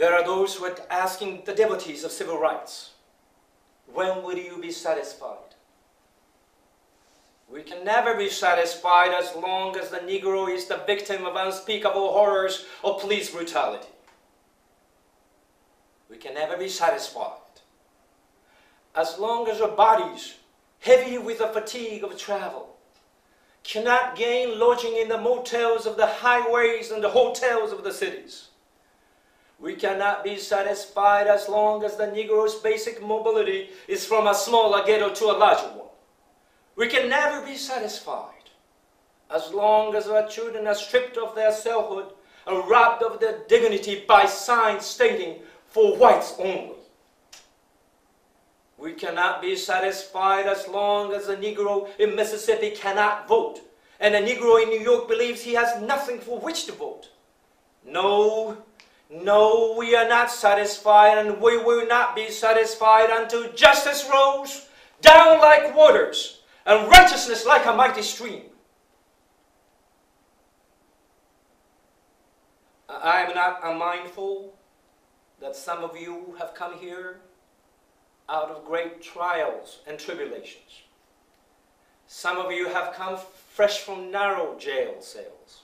There are those who are asking the devotees of civil rights, when will you be satisfied? We can never be satisfied as long as the Negro is the victim of unspeakable horrors of police brutality. We can never be satisfied as long as our bodies, heavy with the fatigue of travel, cannot gain lodging in the motels of the highways and the hotels of the cities. We cannot be satisfied as long as the Negro's basic mobility is from a smaller ghetto to a larger one. We can never be satisfied as long as our children are stripped of their selfhood and robbed of their dignity by signs stating, "For whites only." We cannot be satisfied as long as a Negro in Mississippi cannot vote, and a Negro in New York believes he has nothing for which to vote. No, no, we are not satisfied, and we will not be satisfied until justice rolls down like waters and righteousness like a mighty stream. I am not unmindful that some of you have come here out of great trials and tribulations. Some of you have come fresh from narrow jail cells.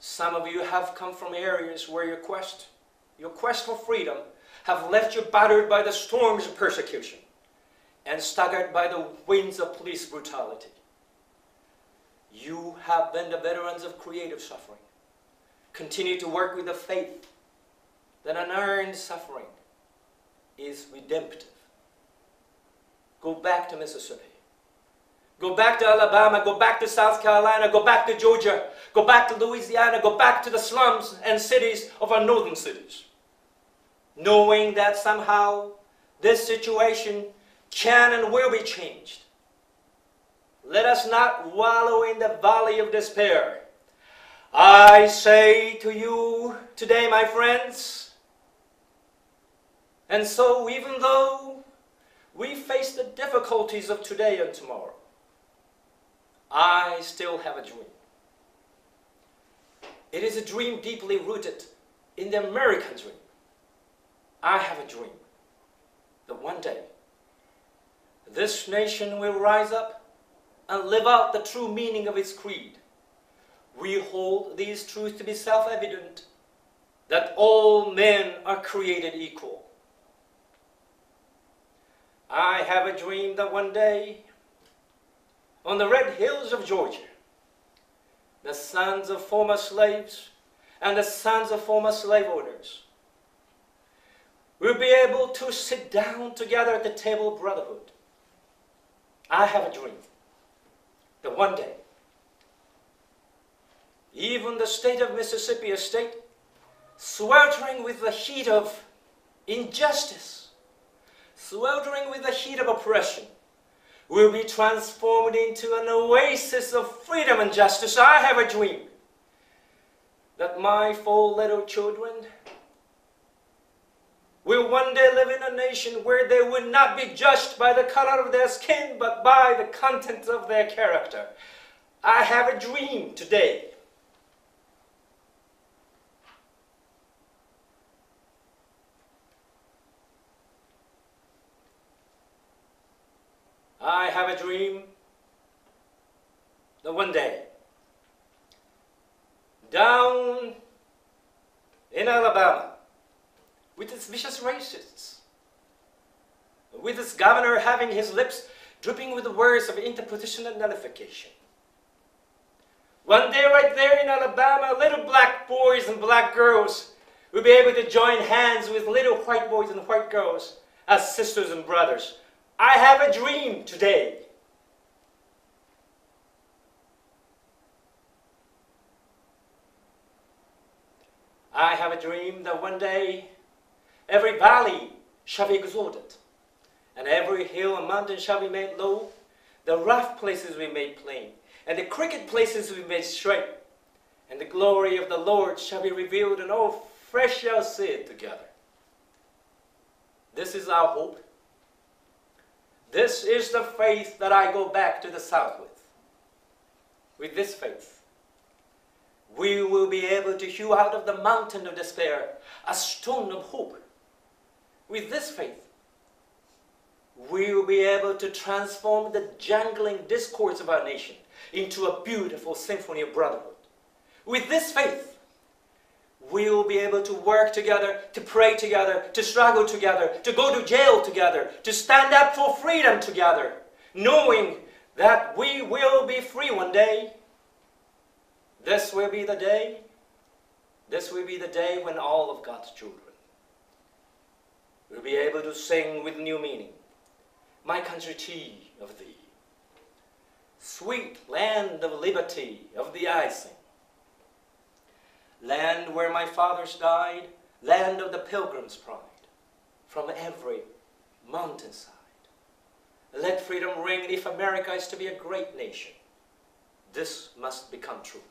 Some of you have come from areas where your quest for freedom have left you battered by the storms of persecution and staggered by the winds of police brutality. You have been the veterans of creative suffering. Continue to work with the faith that unearned suffering is redemptive. Go back to Mississippi. Go back to Alabama. Go back to South Carolina. Go back to Georgia. Go back to Louisiana. Go back to the slums and cities of our northern cities. Knowing that somehow this situation can and will be changed. Let us not wallow in the valley of despair. I say to you today, my friends, and so even though we face the difficulties of today and tomorrow, I still have a dream. It is a dream deeply rooted in the American dream. I have a dream that one day this nation will rise up and live out the true meaning of its creed. We hold these truths to be self-evident, that all men are created equal. I have a dream that one day, on the red hills of Georgia, the sons of former slaves and the sons of former slave owners will be able to sit down together at the table of brotherhood. I have a dream that one day, even the state of Mississippi, a state sweltering with the heat of injustice, sweltering with the heat of oppression, will be transformed into an oasis of freedom and justice. I have a dream that my 4 little children will one day live in a nation where they will not be judged by the color of their skin, but by the content of their character. I have a dream today. I have a dream that one day, down in Alabama, with its vicious racists, with its governor having his lips dripping with the words of interposition and nullification. One day right there in Alabama, little black boys and black girls will be able to join hands with little white boys and white girls as sisters and brothers. I have a dream today. I have a dream that one day every valley shall be exalted, and every hill and mountain shall be made low, the rough places will be made plain, and the crooked places will be made straight, and the glory of the Lord shall be revealed, and all flesh shall see it together. This is our hope. This is the faith that I go back to the South with. With this faith, we will be able to hew out of the mountain of despair a stone of hope. With this faith, we will be able to transform the jangling discords of our nation into a beautiful symphony of brotherhood. With this faith, we will be able to work together, to pray together, to struggle together, to go to jail together, to stand up for freedom together, knowing that we will be free one day. This will be the day. This will be the day when all of God's children will be able to sing with new meaning. My country tea of thee, sweet land of liberty of thee I sing. Land where my fathers died, land of the pilgrim's pride, from every mountainside. Let freedom ring if America is to be a great nation. This must become true.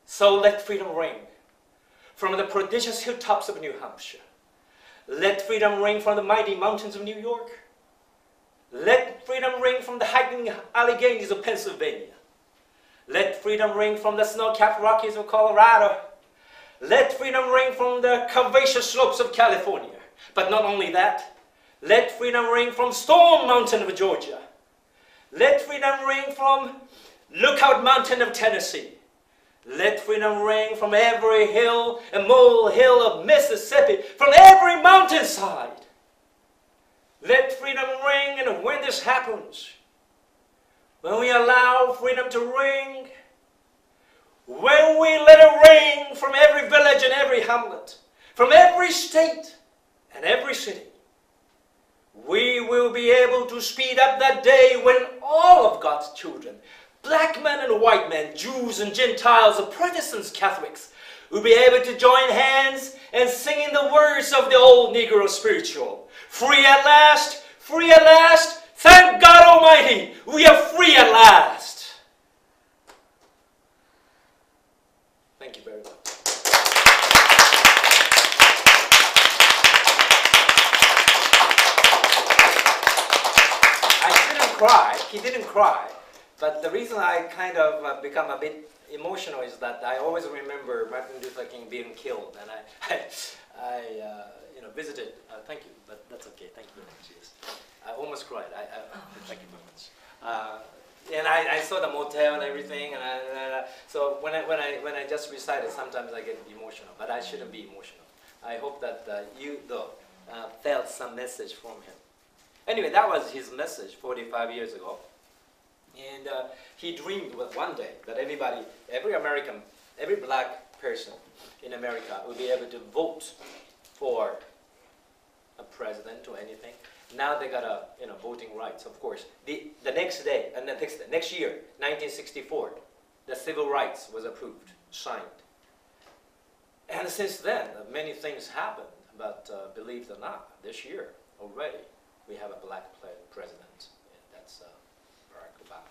So let freedom ring from the prodigious hilltops of New Hampshire. Let freedom ring from the mighty mountains of New York. Let freedom ring from the hiking Alleghenies of Pennsylvania. Let freedom ring from the snow-capped Rockies of Colorado. Let freedom ring from the curvaceous slopes of California. But not only that, let freedom ring from Stone Mountain of Georgia. Let freedom ring from Lookout Mountain of Tennessee. Let freedom ring from every hill and molehill of Mississippi, from every mountainside. Let freedom ring, and when this happens, when we allow freedom to ring, when we let it ring from every village and every hamlet, from every state and every city, we will be able to speed up that day when all of God's children, black men and white men, Jews and Gentiles, Protestants, Catholics, will be able to join hands and sing in the words of the old Negro spiritual. Free at last, thank God Almighty, we are free at last. Thank you very much. I didn't cry, he didn't cry. But the reason I kind of become a bit emotional is that I always remember Martin Luther King being killed, and I visited. Thank you, but that's okay. Thank you very much. Yes. I almost cried. Thank you very much. And I saw the motel and everything, and so when I just recited, sometimes I get emotional, but I shouldn't be emotional. I hope that you though felt some message from him. Anyway, that was his message 45 years ago. And he dreamed one day that every American, every black person in America will be able to vote for a president or anything. Now they got voting rights, of course. The next day, and the next year, 1964, the Civil Rights was approved, signed. And since then, many things happened. But believe it or not, this year already, we have a black president, and that's Barack Obama.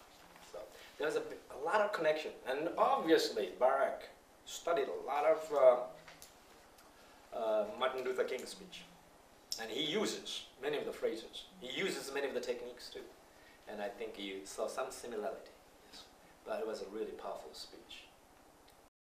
So there's a lot of connection, and obviously Barack studied a lot of Martin Luther King's speech, and he uses many of the phrases. He uses many of the techniques too, and I think you saw some similarity. Yes. But it was a really powerful speech.